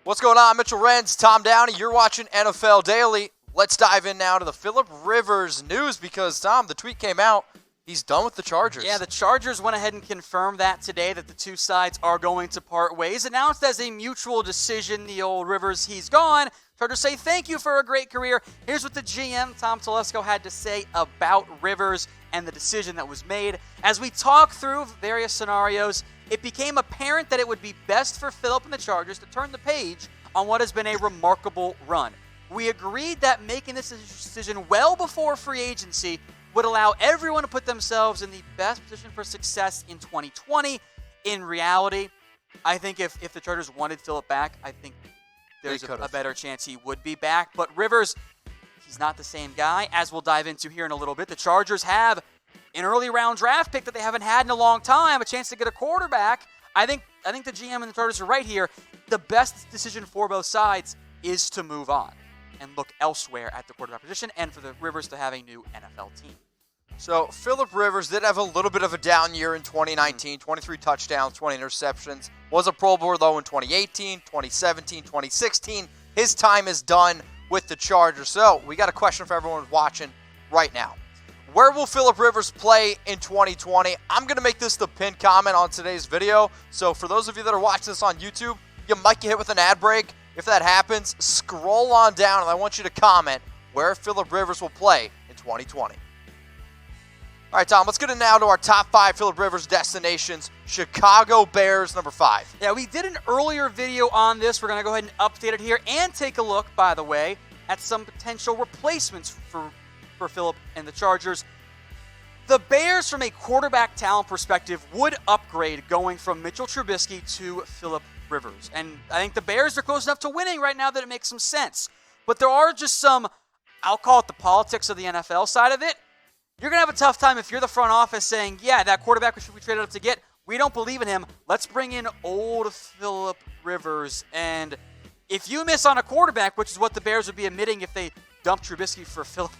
What's going on? Mitchell Renz, Tom Downey. You're watching NFL Daily. Let's dive in now to the Philip Rivers news because, Tom, the tweet came out. He's done with the Chargers. Yeah, the Chargers went ahead and confirmed that today, that the two sides are going to part ways. Announced as a mutual decision, the old Rivers, he's gone. Chargers say thank you for a great career. Here's what the GM, Tom Telesco, had to say about Rivers and the decision that was made. As we talk through various scenarios, it became apparent that it would be best for Philip and the Chargers to turn the page on what has been a remarkable run. We agreed that making this decision well before free agency would allow everyone to put themselves in the best position for success in 2020. In reality, I think if the Chargers wanted Philip back, I think there's a better chance he would be back. But Rivers, he's not the same guy, as we'll dive into here in a little bit. The Chargers have an early round draft pick that they haven't had in a long time, a chance to get a quarterback. I think the GM and the Chargers are right here. The best decision for both sides is to move on and look elsewhere at the quarterback position and for the Rivers to have a new NFL team. So Philip Rivers did have a little bit of a down year in 2019, 23 touchdowns, 20 interceptions. Was a Pro Bowler, though, in 2018, 2017, 2016. His time is done with the Chargers. So we got a question for everyone watching right now. Where will Philip Rivers play in 2020? I'm going to make this the pinned comment on today's video. So for those of you that are watching this on YouTube, you might get hit with an ad break. If that happens, scroll on down, and I want you to comment where Philip Rivers will play in 2020. All right, Tom, let's get in now to our top 5 Philip Rivers destinations. Chicago Bears, number 5. Yeah, we did an earlier video on this. We're going to go ahead and update it here and take a look, by the way, at some potential replacements for Philip and the Chargers. The Bears, from a quarterback talent perspective, would upgrade going from Mitchell Trubisky to Philip Rivers. And I think the Bears are close enough to winning right now that it makes some sense. But there are just some, I'll call it the politics of the NFL side of it. You're going to have a tough time if you're the front office saying, yeah, that quarterback we traded up to get, we don't believe in him. Let's bring in old Philip Rivers. And if you miss on a quarterback, which is what the Bears would be admitting if they dumped Trubisky for Philip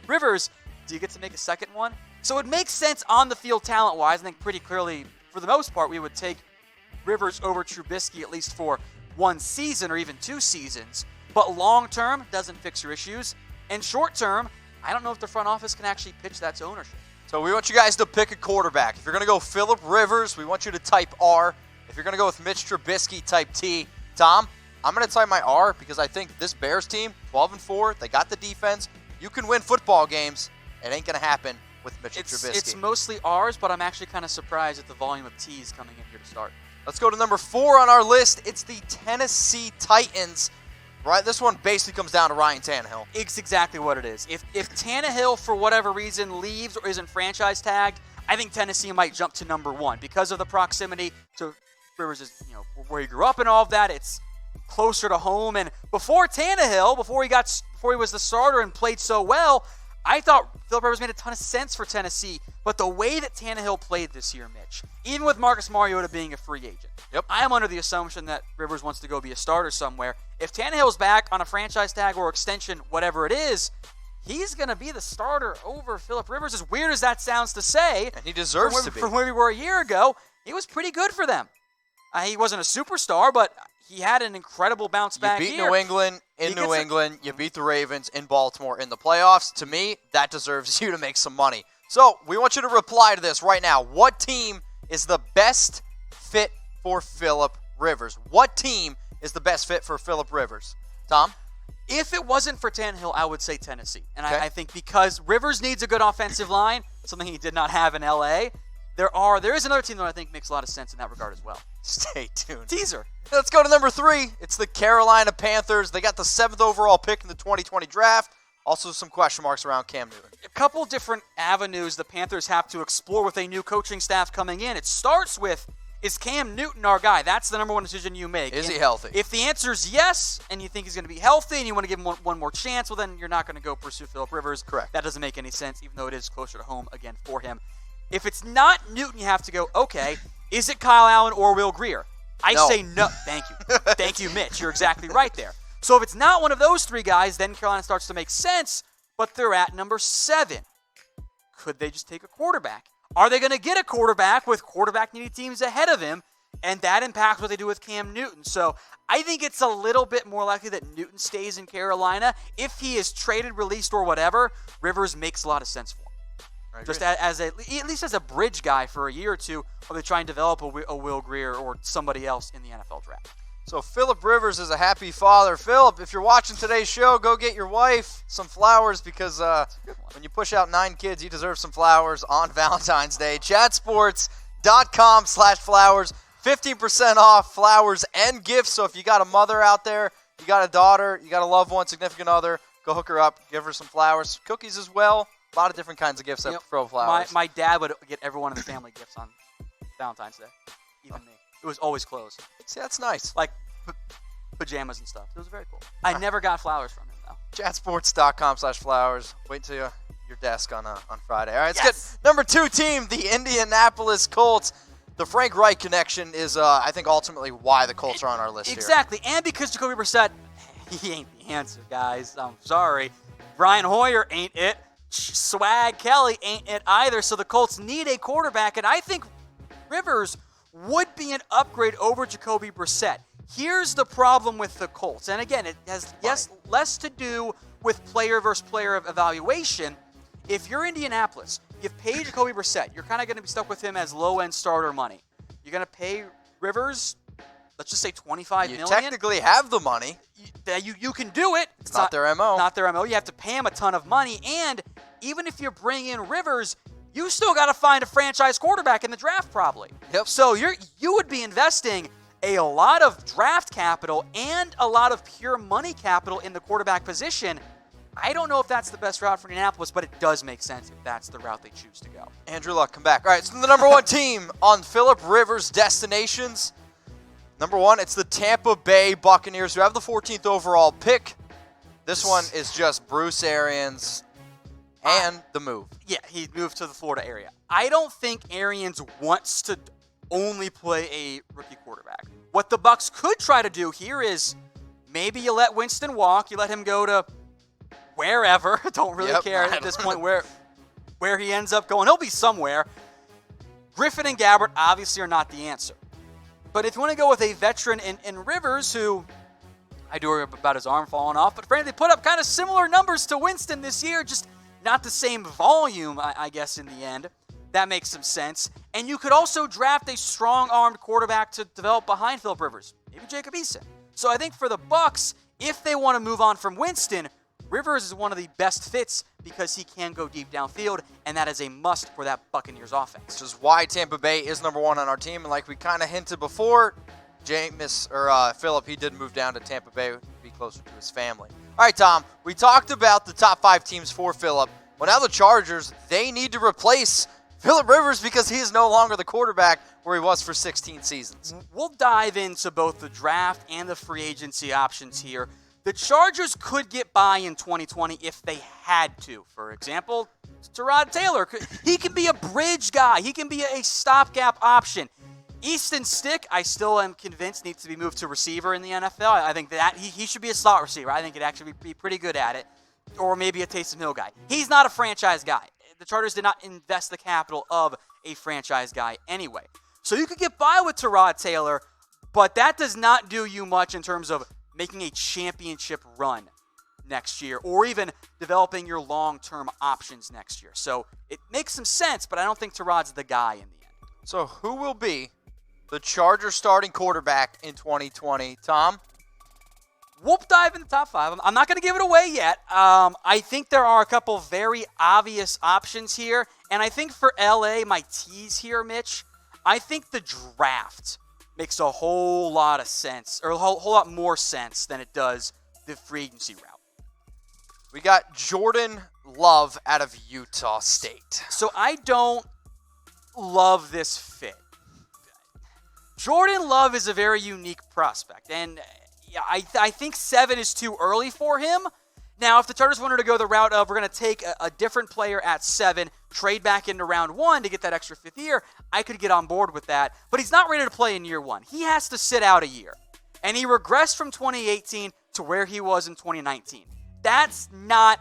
Rivers, do you get to make a second one? So it makes sense on the field talent-wise. I think pretty clearly, for the most part, we would take Rivers over Trubisky at least for one season or even 2 seasons. But long-term, doesn't fix your issues. And short-term, I don't know if the front office can actually pitch that to ownership. So we want you guys to pick a quarterback. If you're going to go Philip Rivers, we want you to type R. If you're going to go with Mitch Trubisky, type T. Tom, I'm going to type my R because I think this Bears team, 12-4, they got the defense. You can win football games. It ain't going to happen with Mitchell Trubisky. It's mostly R's, but I'm actually kind of surprised at the volume of T's coming in here to start. Let's go to number 4 on our list. It's the Tennessee Titans. Right, this one basically comes down to Ryan Tannehill. It's exactly what it is. If Tannehill, for whatever reason, leaves or isn't franchise tagged, I think Tennessee might jump to number 1 because of the proximity to Rivers, where he grew up and all of that. It's closer to home. And before Tannehill, before he was the starter and played so well, I thought Philip Rivers made a ton of sense for Tennessee. But the way that Tannehill played this year, Mitch, even with Marcus Mariota being a free agent, I'm under the assumption that Rivers wants to go be a starter somewhere. If Tannehill's back on a franchise tag or extension, whatever it is, he's going to be the starter over Philip Rivers. As weird as that sounds to say, and he deserves to be. From where we were a year ago, he was pretty good for them. He wasn't a superstar, but he had an incredible bounce back year. You beat here. New England in New England. You beat the Ravens in Baltimore in the playoffs. To me, that deserves you to make some money. So we want you to reply to this right now. What team is the best fit for Philip Rivers? What team is the best fit for Philip Rivers? Tom? If it wasn't for Tannehill, I would say Tennessee. And okay. I think because Rivers needs a good offensive line, something he did not have in L.A., there is another team that I think makes a lot of sense in that regard as well. Stay tuned. Teaser. Let's go to number 3. It's the Carolina Panthers. They got the 7th overall pick in the 2020 draft. Also some question marks around Cam Newton. A couple different avenues the Panthers have to explore with a new coaching staff coming in. It starts with, is Cam Newton our guy? That's the number 1 decision you make. Is he healthy? If the answer is yes, and you think he's going to be healthy, and you want to give him one more chance, well, then you're not going to go pursue Philip Rivers. Correct. That doesn't make any sense, even though it is closer to home again for him. If it's not Newton, you have to go, okay, is it Kyle Allen or Will Grier? I say no. Thank you. Thank you, Mitch. You're exactly right there. So if it's not one of those 3 guys, then Carolina starts to make sense, but they're at number 7. Could they just take a quarterback? Are they going to get a quarterback with quarterback-needy teams ahead of him? and that impacts what they do with Cam Newton. So I think it's a little bit more likely that Newton stays in Carolina. If he is traded, released, or whatever, Rivers makes a lot of sense for him. Just at least as a bridge guy for a year or two, while they try and develop a Will Grier or somebody else in the NFL draft. So Philip Rivers is a happy father. Philip, if you're watching today's show, go get your wife some flowers because when you push out 9 kids, you deserve some flowers on Valentine's Day. Chatsports.com/flowers. 15% off flowers and gifts. So if you got a mother out there, you got a daughter, you got a loved one, significant other, go hook her up, give her some flowers. Cookies as well. A lot of different kinds of gifts at Pro Flowers. My dad would get everyone in the family gifts on Valentine's Day. Even me. It was always clothes. See, that's nice. Like pajamas and stuff. It was very cool. I never got flowers from him, though. Chatsports.com/flowers. Wait till your desk on Friday. All right, let's get number 2 team, the Indianapolis Colts. The Frank Reich connection is, I think, ultimately why the Colts are on our list Exactly, and because Jacoby Brissett, he ain't the answer, guys. I'm sorry. Brian Hoyer ain't it. Swag Kelly ain't it either, so the Colts need a quarterback, and I think Rivers would be an upgrade over Jacoby Brissett. Here's the problem with the Colts, and again, it has less to do with player versus player evaluation. If you're Indianapolis, you've paid Jacoby Brissett, you're kind of going to be stuck with him as low-end starter money. You're going to pay Rivers, let's just say $25 million. You technically have the money. You can do it. It's not their MO. Not their MO. You have to pay him a ton of money, and even if you bring in Rivers, you still got to find a franchise quarterback in the draft probably. Yep. So you would be investing a lot of draft capital and a lot of pure money capital in the quarterback position. I don't know if that's the best route for Indianapolis, but it does make sense if that's the route they choose to go. Andrew Luck, come back. All right, so the number 1 team on Philip Rivers' destinations. Number 1, it's the Tampa Bay Buccaneers, who have the 14th overall pick. This one is just Bruce Arians and the move. Yeah, he moved to the Florida area. I don't think Arians wants to only play a rookie quarterback. What the Bucs could try to do here is maybe you let Winston walk, you let him go to wherever. Don't really care at this point where he ends up going. He'll be somewhere. Griffin and Gabbert obviously are not the answer. But if you want to go with a veteran in Rivers, who I do worry about his arm falling off, but frankly, put up kind of similar numbers to Winston this year, just not the same volume, I guess, in the end. That makes some sense. And you could also draft a strong-armed quarterback to develop behind Philip Rivers, maybe Jacob Eason. So I think for the Bucs, if they want to move on from Winston, Rivers is one of the best fits because he can go deep downfield, and that is a must for that Buccaneers offense. Which is why Tampa Bay is number 1 on our team. And like we kind of hinted before, Philip, he did move down to Tampa Bay to be closer to his family. All right, Tom, we talked about the top 5 teams for Philip. Well, now the Chargers, they need to replace Philip Rivers because he is no longer the quarterback where he was for 16 seasons. We'll dive into both the draft and the free agency options here. The Chargers could get by in 2020 if they had to. For example, Tyrod Taylor. He can be a bridge guy. He can be a stopgap option. Easton Stick, I still am convinced, needs to be moved to receiver in the NFL. I think that he should be a slot receiver. I think he'd actually be pretty good at it. Or maybe a Taysom Hill guy. He's not a franchise guy. The Chargers did not invest the capital of a franchise guy anyway. So you could get by with Tyrod Taylor, but that does not do you much in terms of making a championship run next year or even developing your long-term options next year. So it makes some sense, but I don't think Tyrod's the guy in the end. So who will be the Chargers starting quarterback in 2020, Tom? We'll dive in the top 5. I'm not going to give it away yet. I think there are a couple very obvious options here. And I think for LA, my tease here, Mitch, I think the draft makes a whole lot of sense, or a whole lot more sense than it does the free agency route. We got Jordan Love out of Utah State. So I don't love this fit. Jordan Love is a very unique prospect, and I think 7 is too early for him. Now, if the Chargers wanted to go the route of we're going to take a different player at 7, trade back into round 1 to get that extra 5th year, I could get on board with that. But he's not ready to play in year 1. He has to sit out a year. And he regressed from 2018 to where he was in 2019. That's not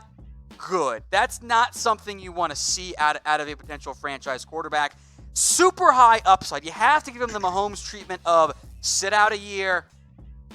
good. That's not something you want to see out of a potential franchise quarterback. super high upside. You have to give him the Mahomes treatment of sit out a year,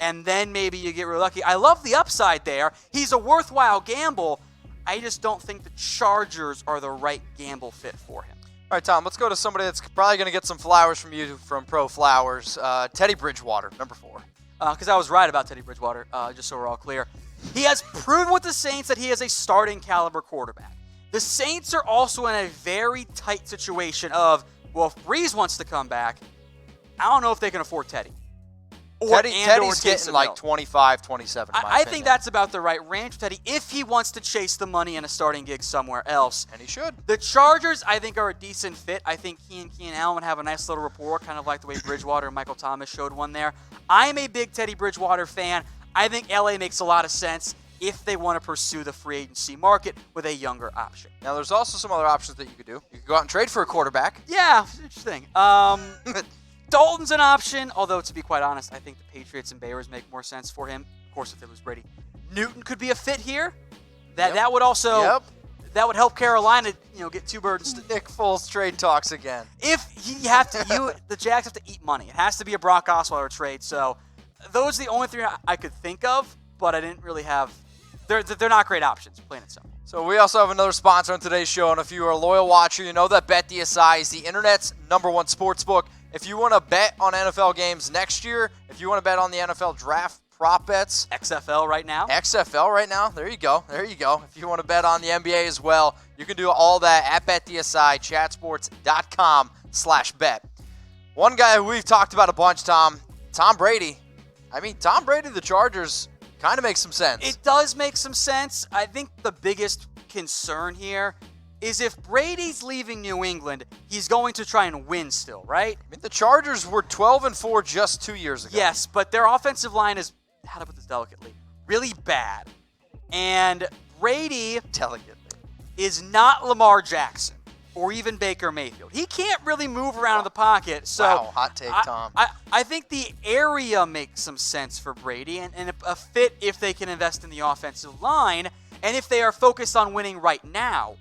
and then maybe you get really lucky. I love the upside there. He's a worthwhile gamble. I just don't think the Chargers are the right gamble fit for him. All right, Tom, let's go to somebody that's probably going to get some flowers from you from Pro Flowers. Teddy Bridgewater, number 4. Because I was right about Teddy Bridgewater, just so we're all clear. He has proven with the Saints that he is a starting caliber quarterback. The Saints are also in a very tight situation of, well, if Breeze wants to come back, I don't know if they can afford Teddy. Teddy's getting like 25, 27. I think that's about the right range for Teddy if he wants to chase the money in a starting gig somewhere else. And he should. The Chargers, I think, are a decent fit. I think he and Keenan Allen have a nice little rapport, kind of like the way Bridgewater and Michael Thomas showed one there. I'm a big Teddy Bridgewater fan. I think LA makes a lot of sense if they want to pursue the free agency market with a younger option. Now, there's also some other options that you could do. You could go out and trade for a quarterback. Yeah, interesting. Dalton's an option, although to be quite honest, I think the Patriots and Bears make more sense for him. Of course, if it was Brady. Newton could be a fit here. That would also that would help Carolina, get 2 birds. Nick Foles trade talks again. If you have to, the Jags have to eat money. It has to be a Brock Osweiler trade. So those are the only 3 I could think of, but I didn't really have. They're not great options, plain and simple. So we also have another sponsor on today's show, and if you are a loyal watcher, you know that BetDSI is the internet's #1 sports book. If you want to bet on NFL games next year, if you want to bet on the NFL draft prop bets. XFL right now. There you go. If you want to bet on the NBA as well, you can do all that at BetDSI, chatsports.com/bet. One guy who we've talked about a bunch, Tom Brady. Tom Brady, the Chargers, kind of makes some sense. It does make some sense. I think the biggest concern here is if Brady's leaving New England, he's going to try and win still, right? The Chargers were 12-4 just 2 years ago. Yes, but their offensive line is, how to put this delicately, really bad. And Brady is not Lamar Jackson or even Baker Mayfield. He can't really move around in the pocket. So wow, hot take, Tom. I think the area makes some sense for Brady and a fit if they can invest in the offensive line. And if they are focused on winning right now,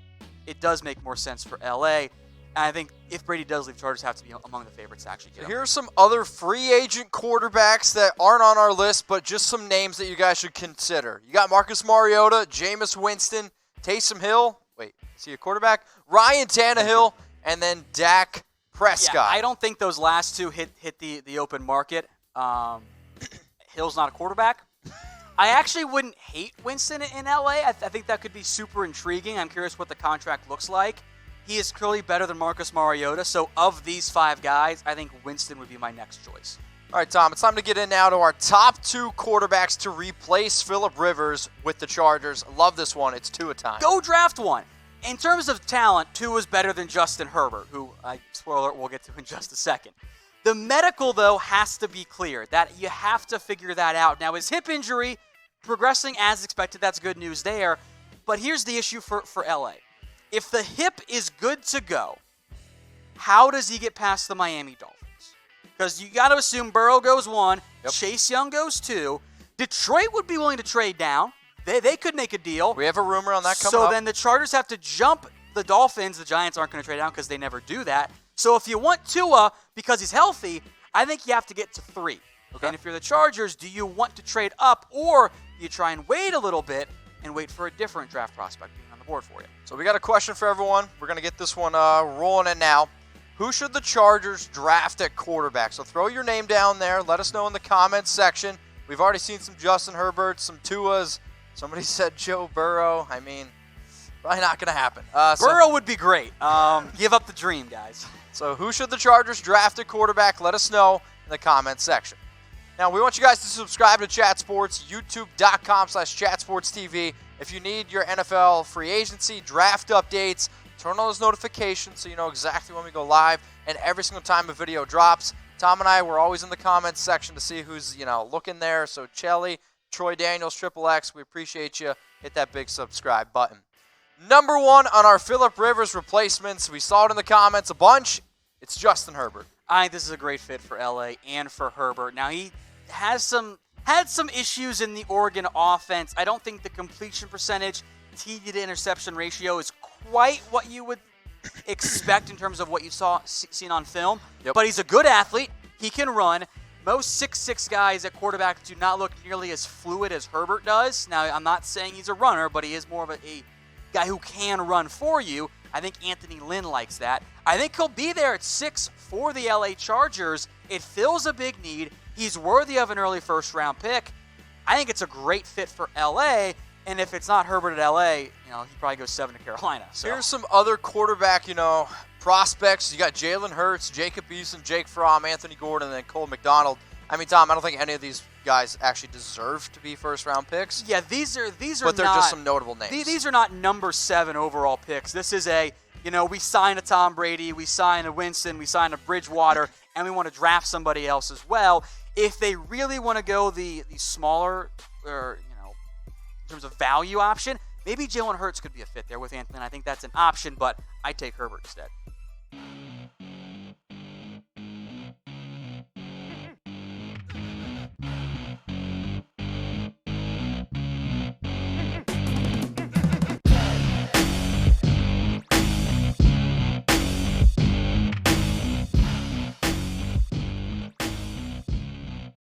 it does make more sense for LA. And I think if Brady does leave, Chargers have to be among the favorites to actually get him. Here are some other free agent quarterbacks that aren't on our list, but just some names that you guys should consider. You got Marcus Mariota, Jameis Winston, Taysom Hill. Wait, is he a quarterback? Ryan Tannehill, and then Dak Prescott. Yeah, I don't think those last 2 hit the open market. Hill's not a quarterback. I actually wouldn't hate Winston in LA. I think that could be super intriguing. I'm curious what the contract looks like. He is clearly better than Marcus Mariota. So of these 5 guys, I think Winston would be my next choice. All right, Tom, it's time to get in now to our top 2 quarterbacks to replace Phillip Rivers with the Chargers. Love this one. It's 2 a time. Go draft one. In terms of talent, 2 is better than Justin Herbert, who, spoiler alert, we'll get to in just a second. The medical, though, has to be clear. That you have to figure that out. Now, his hip injury progressing as expected. That's good news there. But here's the issue for LA. If the hip is good to go, how does he get past the Miami Dolphins? Because you got to assume Burrow goes 1, Chase Young goes 2. Detroit would be willing to trade down. They could make a deal. We have a rumor on that coming up. So then the Chargers have to jump the Dolphins. The Giants aren't going to trade down because they never do that. So if you want Tua because he's healthy, I think you have to get to 3. Okay. And if you're the Chargers, do you want to trade up or you try and wait a little bit and wait for a different draft prospect being on the board for you? So we got a question for everyone. We're going to get this one rolling in now. Who should the Chargers draft at quarterback? So throw your name down there. Let us know in the comments section. We've already seen some Justin Herbert, some Tuas. Somebody said Joe Burrow. Probably not going to happen. Burrow would be great. Give up the dream, guys. So who should the Chargers draft at quarterback? Let us know in the comments section. Now, we want you guys to subscribe to Chat Sports, youtube.com/ChatSportsTV. If you need your NFL free agency, draft updates, turn on those notifications so you know exactly when we go live and every single time a video drops. Tom and I, we're always in the comments section to see who's, looking there. So, Chelly, Troy Daniels, XXX, we appreciate you. Hit that big subscribe button. Number 1 on our Phillip Rivers replacements, we saw it in the comments a bunch, it's Justin Herbert. I think this is a great fit for LA and for Herbert. Now, he had some issues in the Oregon offense. I don't think the completion percentage, TD to interception ratio is quite what you would expect in terms of what you seen on film. Yep. But he's a good athlete. He can run. Most 6'6" guys at quarterback do not look nearly as fluid as Herbert does. Now, I'm not saying he's a runner, but he is more of a guy who can run for you. I think Anthony Lynn likes that. I think he'll be there at 6 for the LA Chargers. It fills a big need. He's worthy of an early first-round pick. I think it's a great fit for LA. And if it's not Herbert at LA, he probably goes 7 to Carolina. So. Here's some other quarterback, prospects. You got Jalen Hurts, Jacob Eason, Jake Fromm, Anthony Gordon, and then Cole McDonald. I mean, Tom, I don't think any of these guys actually deserve to be first-round picks. Yeah, these are but they're not, just some notable names. These are not number 7 overall picks. This is we signed a Tom Brady, we signed a Winston, we signed a Bridgewater, and we want to draft somebody else as well. If they really want to go the smaller, or in terms of value option, maybe Jalen Hurts could be a fit there with Anthony. I think that's an option, but I take Herbert instead.